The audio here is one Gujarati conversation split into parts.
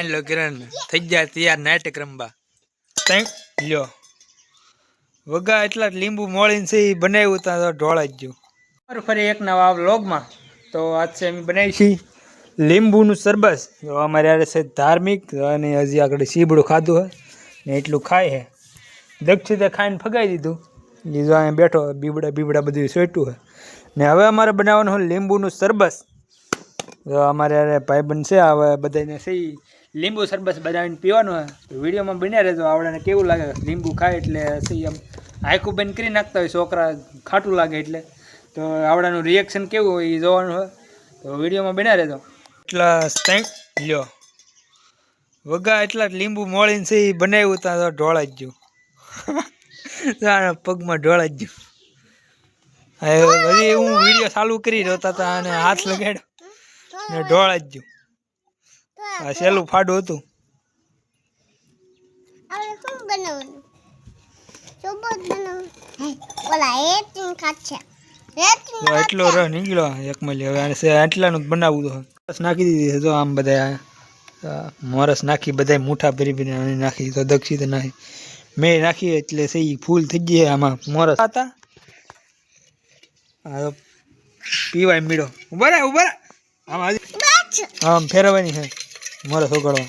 લો કિરણ થઈ ગયા તૈયાર નાટક રમવા. થેન્ક લ્યો વગા એટલા લીંબુ મોળીને છે બનાવ્યું ત્યાં તો ઢોળા જ ગયું. ફરી એક નવા વ્લોગમાં તો આજ છે અમે બનાવી છીએ લીંબુનું સરબત. તો અમારે યાર છે ધાર્મિક અને હજી આગળ સીબડું ખાધું હોય ને એટલું ખાય છે. દક્ષિતે ખાઈને ફગાવી દીધું. લીધો અહીંયા બેઠો બીબડા બધું સોટ્યું હોય ને હવે અમારે બનાવવાનું હોય લીંબુનું સરબત. તો અમારે ભાઈબંધ છે હવે બધાને સહી લીંબુ સરબત બનાવીને પીવાનું હોય તો વિડીયોમાં બન્યા રહેજો. આવડાને કેવું લાગે લીંબુ ખાય એટલે સહી આમ આખું બંધ કરી નાખતા હોય છોકરા ખાટું લાગે એટલે. તો આવડાનું રિએક્શન કેવું હોય એ જોવાનું હોય તો વિડીયોમાં બન્યા રહેજો. એટલા થેન્ક લ્યો વગા એટલા લીંબુ મોળીને છે બનાવ્યું ત્યાં તો ઢોળા જ ગયું. પગમાં ઢોળા જ ગયું. હજી હું વિડીયો ચાલુ કરી રહ્યો હતા અને હાથ લગાડ્યો ને ઢોળા જ ગયું. આ સહેલું ફાડું હતું. એટલો રહ નીકળ્યો એક મળી. હવે આટલાનું જ બનાવવું તો મોરસ નાખી દીધી તો આમ બધા મોરસ નાખી બધા મૂઠા ભરી ભરી નાખી તો દક્ષિત નાખી મેં નાખી એટલે સહી ફૂલ થઈ ગઈ. આમાં મોરસ હતા હા પીવાય મીડો ઉભા ઉભા આમ ફેરવવાની છે મોરસ ઓગળવા.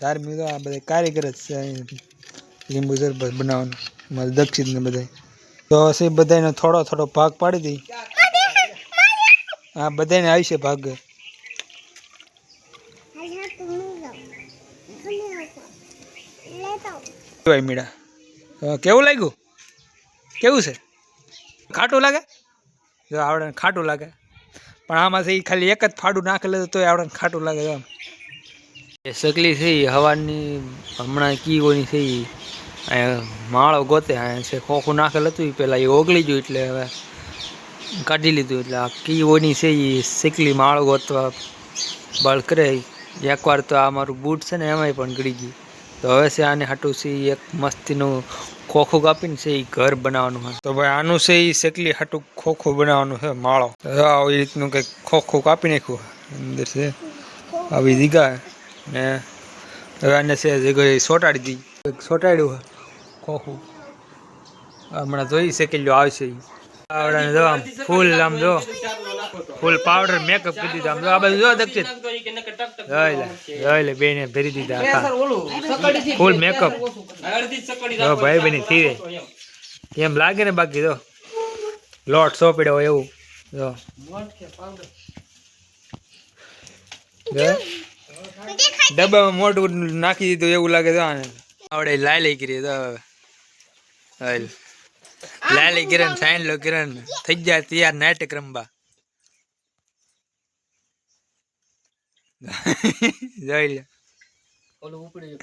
ધાર્મિક તો આ બધા કારીગર જ છે લીંબુ શરબત બનાવવાનું મારે દક્ષિત ને બધા. તો હશે બધાને થોડો થોડો ભાગ પાડી દઈ. હા બધાને આવશે ભાગ. મીડા કેવું લાગ્યું? કેવું છે? ખાટું લાગે? જો આવડે ખાટું લાગે પણ આમાં છે ખાલી એક જ ફાડું નાખેલું તોય આવડે ખાટું લાગે. આમ એ સકલી છે હવાની હમણાં કીઓની છે માળો ગોતે છે ખોખું નાખેલ હતું એ પેલા એ ઓગળી ગયું એટલે હવે કાઢી લીધું. એટલે આ કીઓની છે એ સકલી માળો ગોતવા બળ કરે. એકવાર તો આ મારું બૂટ છે ને એમાંય પણ ગળી ગયું. તો હવે છે આને હાટું છે એક મસ્તીનું ખોખું કાપીને છે એ ઘર બનાવવાનું હોય. તો ભાઈ આનું છે એ સકલી હાટું ખોખું બનાવવાનું છે માળો. આવી રીતનું કંઈક ખોખું કાપી નાખ્યું અંદર છે આવી જગ્યા ને હવે આને છે જગ્યાએ સોટાડી દીધી. સોટાડ્યું હોય ખોખું હમણાં જોઈ સકેલ્યો આવશે. આવડાને જો આમ ફૂલ આમ જો ફૂલ પાવડર મેકઅપ કરી દીધા. આમ જો આ બધું જો દક્ષિત લે બેને ભરી દીધા ફૂલ મેકઅપ. જો ભાઈ બની થઈ એમ લાગે ને બાકી તો લોટ સોપડ્યો હોય એવું. જો ડબ્બામાં મોટું નાખી દીધું એવું લાગે. તો આને આવડે લાલી કરી તો લાલી કિરણ સાઈન લો કિરણ થઈ ગયા તૈયાર નાટક રમવા. જોઈ લે ઓલું ઉપડી